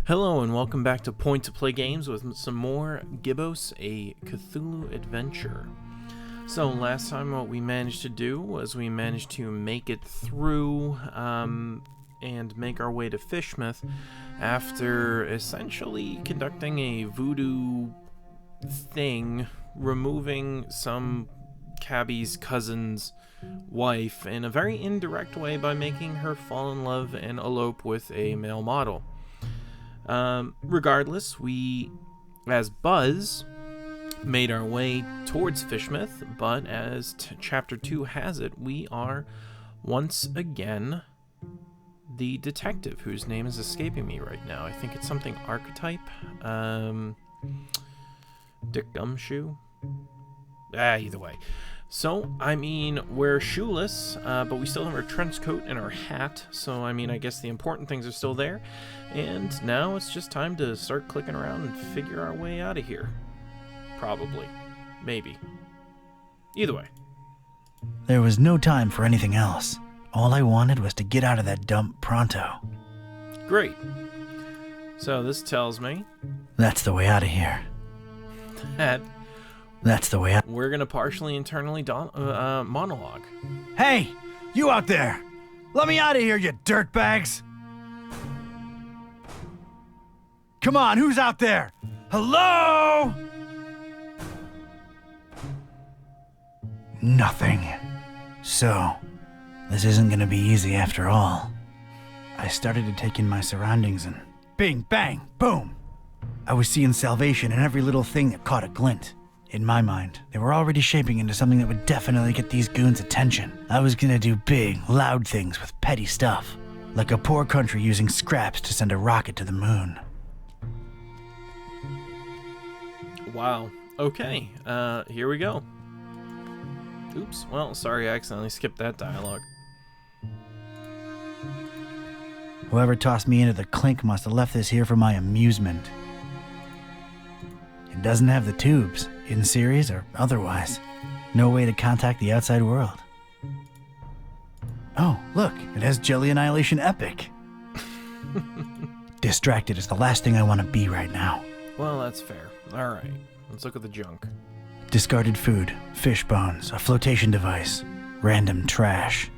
Hello and welcome back to Point to Play Games with some more Gibbous, a Cthulhu adventure. So last time what we managed to do was we managed to make it through and make our way to Fishmouth after essentially conducting a voodoo thing, removing some cabbie's cousin's wife in a very indirect way by making her fall in love and elope with a male model. Regardless, we, as Buzz, made our way towards Fishmouth, but as Chapter 2 has it, we are once again the detective, whose name is escaping me right now. I think it's something archetype. Dick Gumshoe? Either way. So, I mean, we're shoeless, but we still have our trench coat and our hat, so, I mean, I guess the important things are still there, and now it's just time to start clicking around and figure our way out of here. Probably. Maybe. Either way. There was no time for anything else. All I wanted was to get out of that dump pronto. Great. So, this tells me... That's the way out of here. That's the way out. We're gonna partially internally monologue. Hey, you out there! Let me out of here, you dirtbags! Come on, who's out there? Hello? Nothing. So, this isn't gonna be easy after all. I started to take in my surroundings and bing, bang, boom! I was seeing salvation in every little thing that caught a glint. In my mind, they were already shaping into something that would definitely get these goons' attention. I was gonna do big, loud things with petty stuff, like a poor country using scraps to send a rocket to the moon. Wow. Okay, here we go. Oops, well, sorry, I accidentally skipped that dialogue. Whoever tossed me into the clink must have left this here for my amusement. It doesn't have the tubes, in series or otherwise. No way to contact the outside world. Oh, look, it has Jelly Annihilation Epic. Distracted is the last thing I want to be right now. Well, that's fair. Alright, let's look at the junk. Discarded food, fish bones, a flotation device, random trash.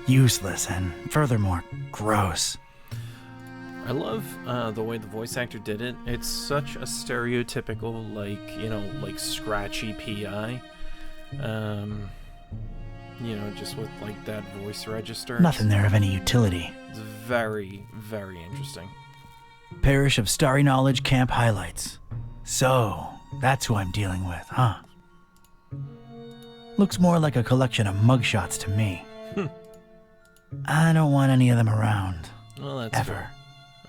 Useless and, furthermore, gross. I love the way the voice actor did it. It's such a stereotypical, like scratchy PI. Just with, like, that voice register. Nothing there of any utility. It's very, very interesting. Parish of Starry Knowledge Camp highlights. So, that's who I'm dealing with, huh? Looks more like a collection of mugshots to me. I don't want any of them around. Well, that's ever. Fair,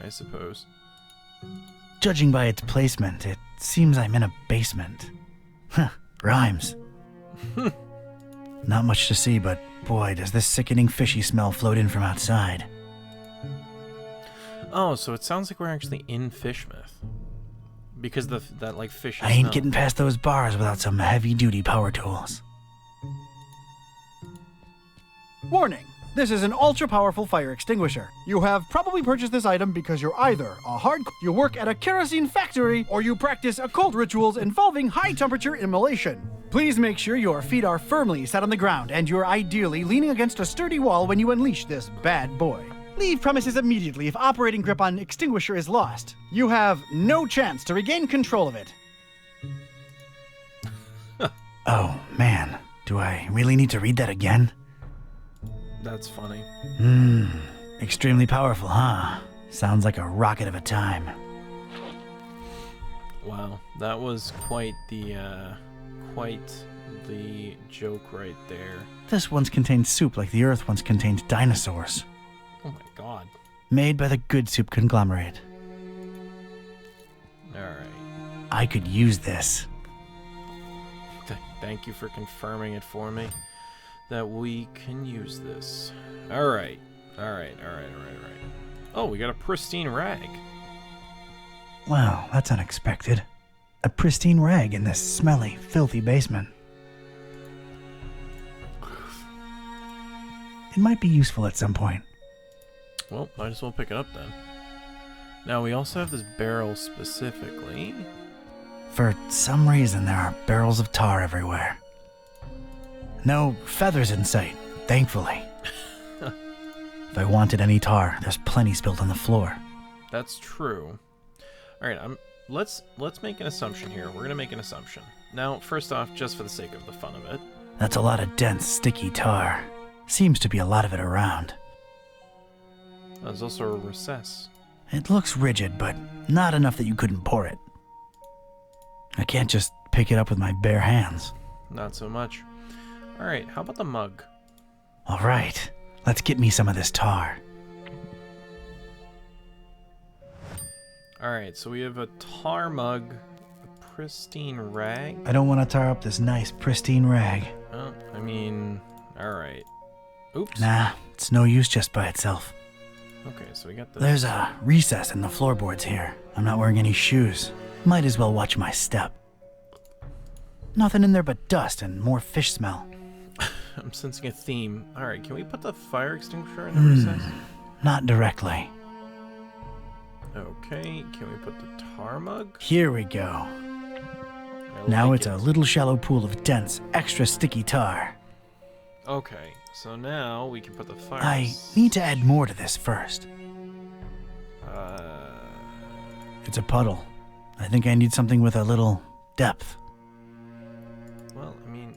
I suppose. Judging by its placement, it seems I'm in a basement. Huh, rhymes. Not much to see, but boy, does this sickening fishy smell float in from outside. Oh, so it sounds like we're actually in Fishmouth. Because that fishy I ain't smell. getting past those bars without some heavy-duty power tools. Warning! This is an ultra-powerful fire extinguisher. You have probably purchased this item because you're either you work at a kerosene factory, or you practice occult rituals involving high-temperature immolation. Please make sure your feet are firmly set on the ground and you're ideally leaning against a sturdy wall when you unleash this bad boy. Leave premises immediately if operating grip on extinguisher is lost. You have no chance to regain control of it. Oh, man. Do I really need to read that again? That's funny. Extremely powerful, huh? Sounds like a rocket of a time. Wow, that was quite the joke right there. This once contained soup like the Earth once contained dinosaurs. Oh my god. Made by the Good Soup Conglomerate. Alright. I could use this. Thank you for confirming it for me. That we can use this. Alright. Oh, we got a pristine rag. Wow, that's unexpected. A pristine rag in this smelly, filthy basement. It might be useful at some point. Well, might as well pick it up then. Now, we also have this barrel specifically. For some reason, there are barrels of tar everywhere. No feathers in sight, thankfully. If I wanted any tar, there's plenty spilled on the floor. That's true. All right, let's make an assumption here. We're gonna make an assumption. Now, first off, just for the sake of the fun of it. That's a lot of dense, sticky tar. Seems to be a lot of it around. There's also a recess. It looks rigid, but not enough that you couldn't pour it. I can't just pick it up with my bare hands. Not so much. All right, how about the mug? All right, let's get me some of this tar. All right, so we have a tar mug, a pristine rag. I don't want to tar up this nice, pristine rag. Oh, I mean, all right. Oops. Nah, it's no use just by itself. Okay, so we got this. There's a recess in the floorboards here. I'm not wearing any shoes. Might as well watch my step. Nothing in there but dust and more fish smell. I'm sensing a theme. All right, can we put the fire extinguisher in the recess? Not directly. Okay, can we put the tar mug? Here we go. I Now like it's it. a little shallow pool of dense, extra sticky tar. Okay, so now we can put the fire. I need to add more to this first. It's a puddle. I think I need something with a little depth. Well, I mean,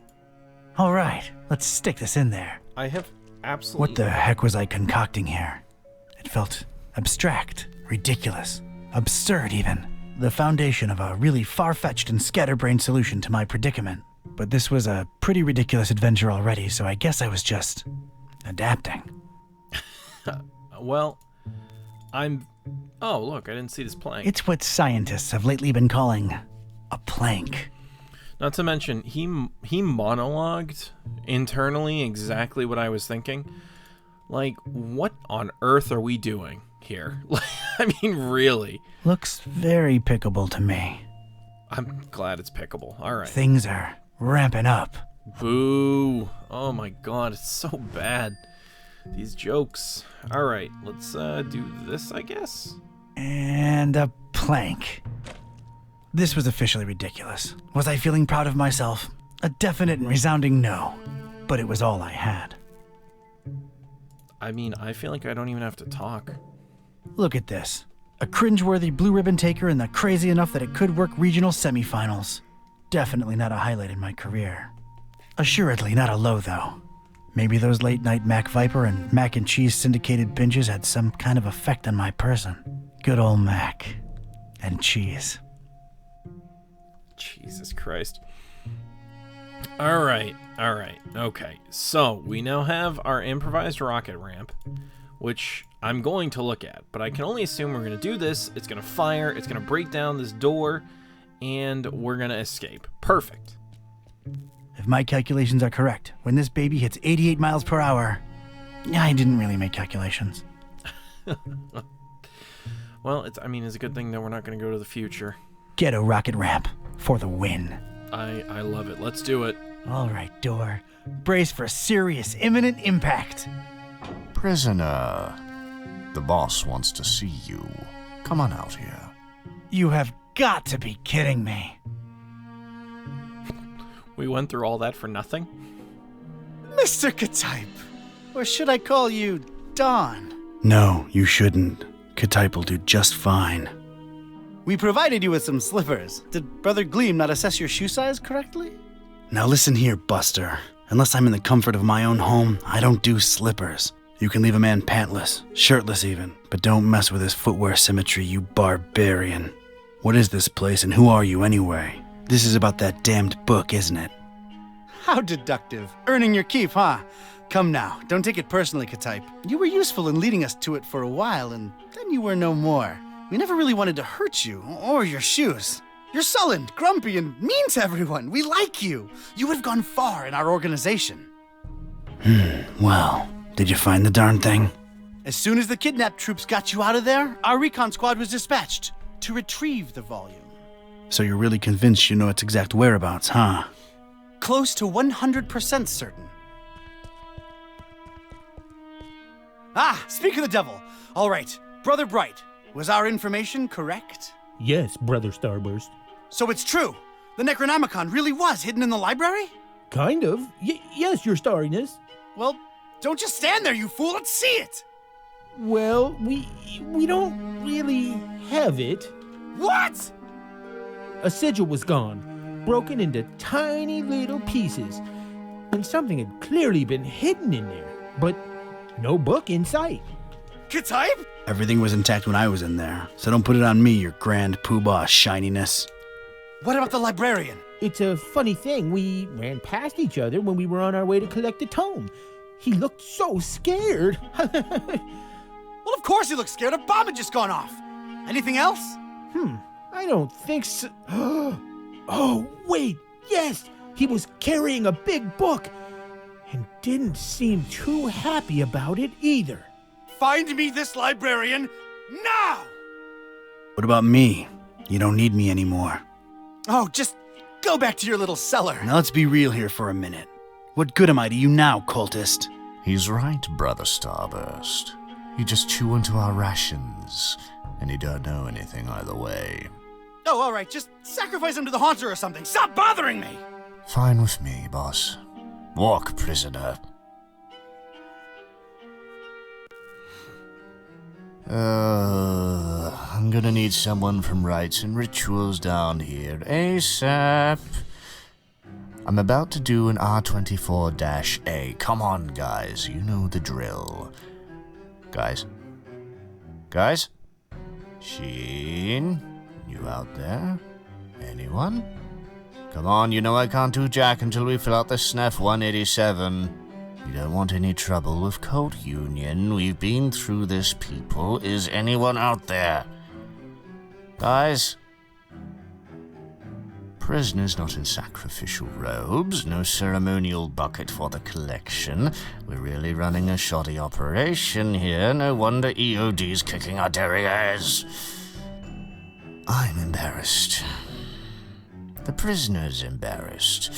All right, let's stick this in there. I have absolutely. What the heck was I concocting here? It felt abstract, ridiculous, absurd even. The foundation of a really far-fetched and scatterbrained solution to my predicament. But this was a pretty ridiculous adventure already, so I guess I was just adapting. Well, Oh, look, I didn't see this plank. It's what scientists have lately been calling a plank. Not to mention, he monologued internally exactly what I was thinking. Like, what on earth are we doing here? I mean, really. Looks very pickable to me. I'm glad it's pickable. All right. Things are ramping up. Boo. Oh my god, it's so bad. These jokes. All right, let's do this, I guess. And a plank. This was officially ridiculous. Was I feeling proud of myself? A definite and resounding no. But it was all I had. I mean, I feel like I don't even have to talk. Look at this. A cringeworthy blue ribbon taker and the crazy enough that it could work regional semifinals. Definitely not a highlight in my career. Assuredly not a low, though. Maybe those late-night Mac Viper and mac and cheese syndicated binges had some kind of effect on my person. Good old Mac and cheese. Jesus Christ. All right, okay. So, we now have our improvised rocket ramp, which I'm going to look at, but I can only assume we're going to do this. It's going to fire, it's going to break down this door, and we're going to escape. Perfect. If my calculations are correct, when this baby hits 88 miles per hour... I didn't really make calculations. Well, it's a good thing that we're not going to go to the future. Ghetto rocket ramp for the win. I love it. Let's do it. All right, door. Brace for serious, imminent impact. Prisoner, the boss wants to see you. Come on out here. You have got to be kidding me. We went through all that for nothing? Mr. Katype, or should I call you Don? No, you shouldn't. Katype will do just fine. We provided you with some slippers. Did Brother Gleam not assess your shoe size correctly? Now listen here, Buster. Unless I'm in the comfort of my own home, I don't do slippers. You can leave a man pantless, shirtless even, but don't mess with his footwear symmetry, you barbarian. What is this place and who are you anyway? This is about that damned book, isn't it? How deductive. Earning your keep, huh? Come now, don't take it personally, Katype. You were useful in leading us to it for a while, and then you were no more. We never really wanted to hurt you, or your shoes. You're sullen, grumpy, and mean to everyone. We like you. You would have gone far in our organization. Well, did you find the darn thing? As soon as the kidnapped troops got you out of there, our recon squad was dispatched to retrieve the volume. So you're really convinced you know its exact whereabouts, huh? Close to 100% certain. Ah, speak of the devil. All right, Brother Bright, Was our information correct? Yes, Brother Starburst. So it's true. The Necronomicon really was hidden in the library? Kind of. Yes, Your Starriness. Well, don't just stand there, you fool. Let's see it. Well, we don't really have it. What? A sigil was gone, broken into tiny little pieces, and something had clearly been hidden in there, but no book in sight. K-type? Everything was intact when I was in there, so don't put it on me, your grand poobah shininess. What about the librarian? It's a funny thing, we ran past each other when we were on our way to collect the tome. He looked so scared. Well, of course he looks scared. A bomb had just gone off. Anything else? I don't think so. Oh, wait, yes! He was carrying a big book and didn't seem too happy about it either. Find me this librarian now! What about me? You don't need me anymore. Oh, just go back to your little cellar. Now let's be real here for a minute. What good am I to you now, cultist? He's right, Brother Starburst. You just chew into our rations, and you don't know anything either way. Oh, all right. Just sacrifice him to the Haunter or something. Stop bothering me! Fine with me, boss. Walk, prisoner. I'm gonna need someone from Rites and Rituals down here ASAP. I'm about to do an R24-A. Come on, guys. You know the drill. Guys? Sheen? You out there? Anyone? Come on, you know I can't do jack until we fill out the SNF 187. You don't want any trouble with Cult Union. We've been through this, people. Is anyone out there? Guys? Prisoners not in sacrificial robes, no ceremonial bucket for the collection. We're really running a shoddy operation here. No wonder EOD's kicking our derrieres. I'm embarrassed. The prisoner's embarrassed.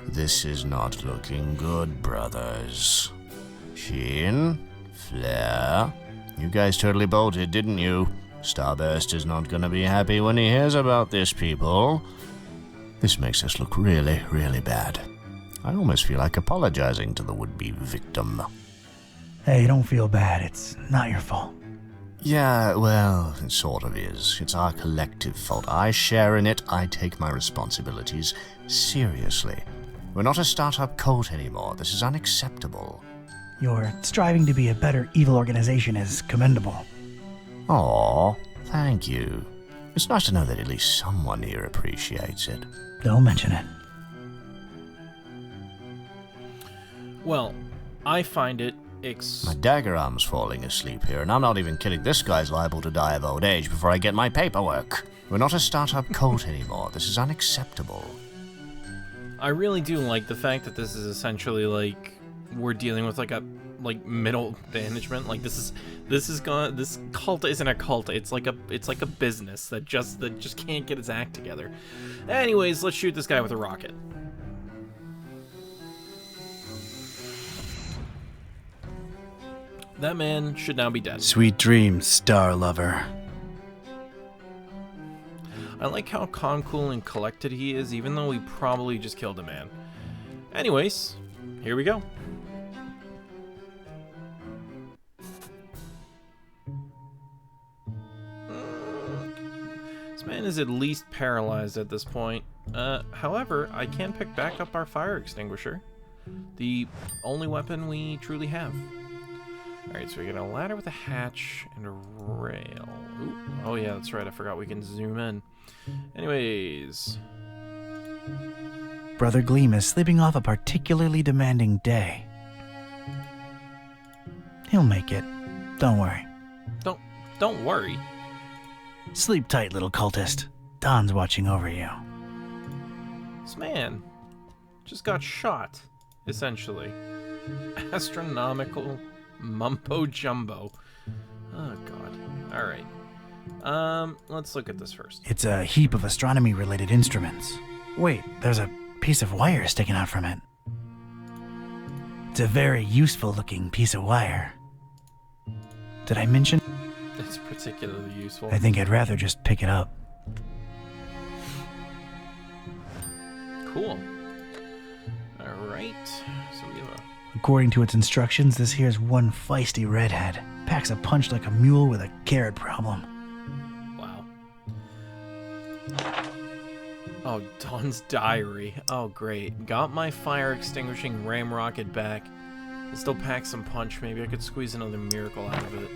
This is not looking good, brothers. Sheen? Flair? You guys totally bolted, didn't you? Starburst is not gonna be happy when he hears about this, people. This makes us look really, really bad. I almost feel like apologizing to the would-be victim. Hey, don't feel bad. It's not your fault. Yeah, well, it sort of is. It's our collective fault. I share in it. I take my responsibilities seriously. We're not a startup cult anymore. This is unacceptable. Your striving to be a better evil organization is commendable. Aw, thank you. It's nice to know that at least someone here appreciates it. Don't mention it. Well, I find it My dagger arm's falling asleep here, and I'm not even kidding. This guy's liable to die of old age before I get my paperwork. We're not a startup cult anymore. This is unacceptable. I really do like the fact that this is essentially like we're dealing with like middle management. Like this cult isn't a cult. It's like a business that just can't get its act together. Anyways, let's shoot this guy with a rocket. That man should now be dead. Sweet dreams, star lover. I like how calm, cool, and collected he is, even though we probably just killed a man. Anyways, here we go. This man is at least paralyzed at this point. However, I can pick back up our fire extinguisher. The only weapon we truly have. Alright, so we get a ladder with a hatch and a rail. Ooh, oh yeah, that's right, I forgot we can zoom in. Anyways. Brother Gleam is sleeping off a particularly demanding day. He'll make it. Don't worry. Don't worry. Sleep tight, little cultist. Don's watching over you. This man just got shot, essentially. Astronomical mumbo jumbo. Oh god. Alright. Let's look at this first. It's a heap of astronomy-related instruments. Wait, there's a piece of wire sticking out from it. It's a very useful-looking piece of wire. Did I mention? is particularly useful. I think I'd rather just pick it up. Cool. Alright. So we have a... According to its instructions, this here's one feisty redhead. Packs a punch like a mule with a carrot problem. Wow. Oh, Dawn's diary. Oh, great. Got my fire extinguishing ram rocket back. It still packs some punch. Maybe I could squeeze another miracle out of it.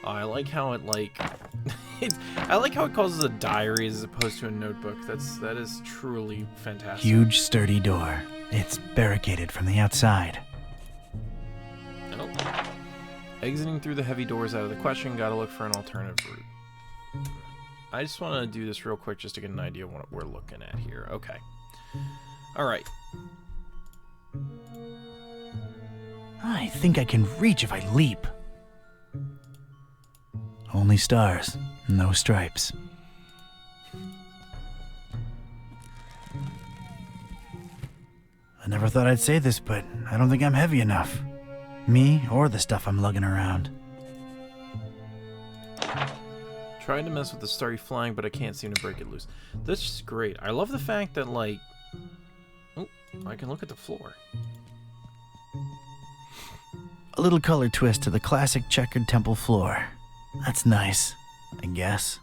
Oh, I like how it, like... I like how it calls it a diary as opposed to a notebook. That is truly fantastic. Huge, sturdy door. It's barricaded from the outside. Nope. Exiting through the heavy doors out of the question. Gotta look for an alternative route. I just want to do this real quick just to get an idea of what we're looking at here. Okay. Alright. I think I can reach if I leap. Only stars, no stripes. I never thought I'd say this, but I don't think I'm heavy enough. Me or the stuff I'm lugging around. Trying to mess with the starry flying, but I can't seem to break it loose. This is great. I love the fact that, like... Oh, I can look at the floor. A little color twist to the classic checkered temple floor. That's nice, I guess.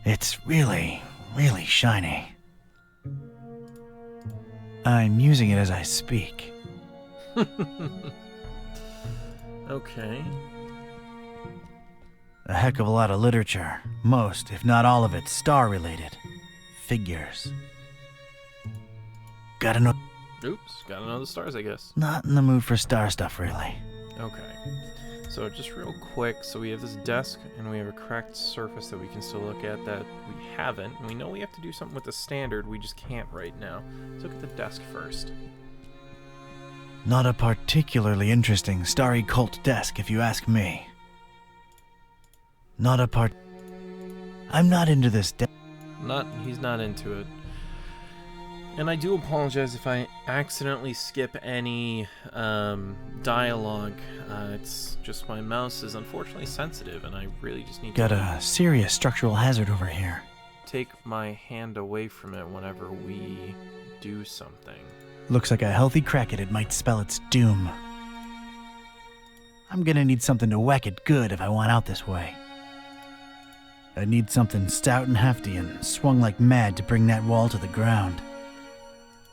It's really, really shiny. I'm using it as I speak. Okay. A heck of a lot of literature. Most, if not all of it, star-related. Figures. Gotta know... Oops, gotta know the stars, I guess. Not in the mood for star stuff, really. Okay. So just real quick, so we have this desk, and we have a cracked surface that we can still look at that we haven't. And we know we have to do something with the standard, we just can't right now. Let's look at the desk first. Not a particularly interesting starry cult desk, if you ask me. I'm not into this He's not into it. And I do apologize if I accidentally skip any dialogue. It's just my mouse is unfortunately sensitive, and I really just need Got to a serious structural hazard over here. take my hand away from it whenever we do something. Looks like a healthy crack at it might spell its doom. I'm gonna need something to whack it good if I want out this way. I need something stout and hefty and swung like mad to bring that wall to the ground.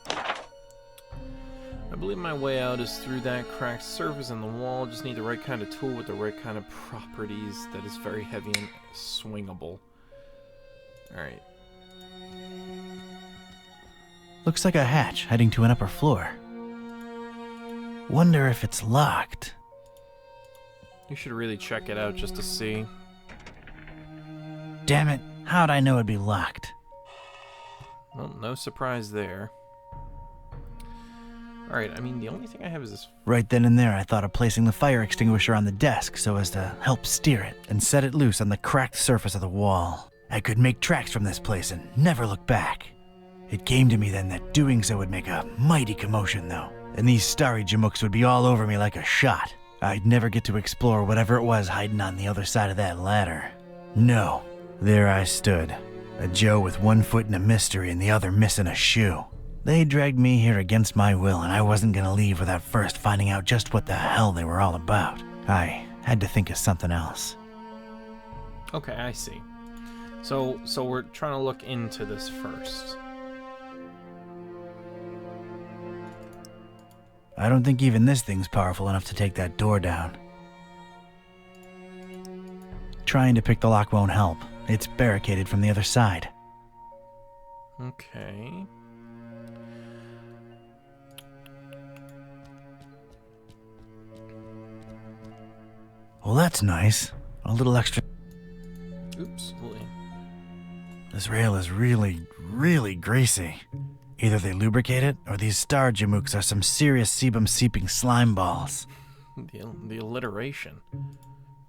I believe my way out is through that cracked surface in the wall. Just need the right kind of tool with the right kind of properties that is very heavy and swingable. Alright. Looks like a hatch heading to an upper floor. Wonder if it's locked. You should really check it out just to see. Damn it, how'd I know it'd be locked? Well, no surprise there. Alright, I mean, the only thing I have is this. Right then and there, I thought of placing the fire extinguisher on the desk so as to help steer it and set it loose on the cracked surface of the wall. I could make tracks from this place and never look back. It came to me then that doing so would make a mighty commotion, though, and these starry jamooks would be all over me like a shot. I'd never get to explore whatever it was hiding on the other side of that ladder. No, there I stood, a Joe with one foot in a mystery and the other missing a shoe. They dragged me here against my will, and I wasn't gonna leave without first finding out just what the hell they were all about. I had to think of something else. Okay, I see. So we're trying to look into this first. I don't think even this thing's powerful enough to take that door down. Trying to pick the lock won't help. It's barricaded from the other side. Okay. Well, that's nice. A little extra... Oops. This rail is really, really greasy. Either they lubricate it, or these star jamooks are some serious sebum-seeping slime balls. The alliteration.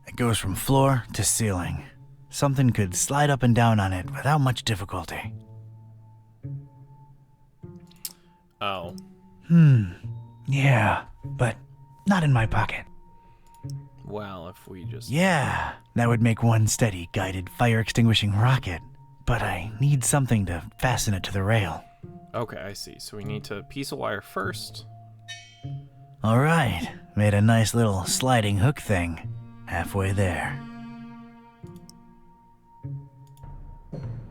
It goes from floor to ceiling. Something could slide up and down on it without much difficulty. Oh. Yeah, but not in my pocket. Well, if we just... Yeah, that would make one steady, guided, fire-extinguishing rocket. But I need something to fasten it to the rail. Okay, I see. So we need to piece of wire first. All right, made a nice little sliding hook thing. Halfway there.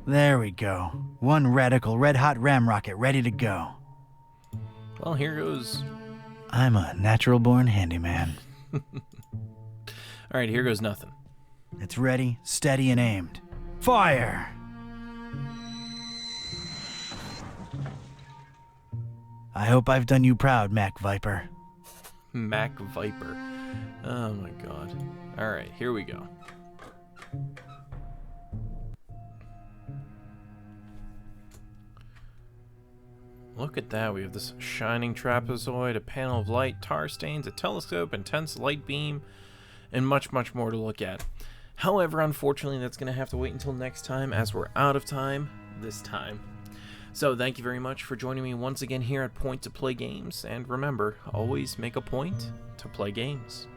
There we go. One radical red-hot ram rocket ready to go. Well, here goes... I'm a natural-born handyman. Alright, here goes nothing. It's ready, steady, and aimed. Fire! I hope I've done you proud, Mac Viper. Mac Viper. Oh my god. Alright, here we go. Look at that. We have this shining trapezoid, a panel of light, tar stains, a telescope, intense light beam, and much, much more to look at. However, unfortunately, that's going to have to wait until next time, as we're out of time this time. So thank you very much for joining me once again here at Point to Play Games, and remember, always make a point to play games.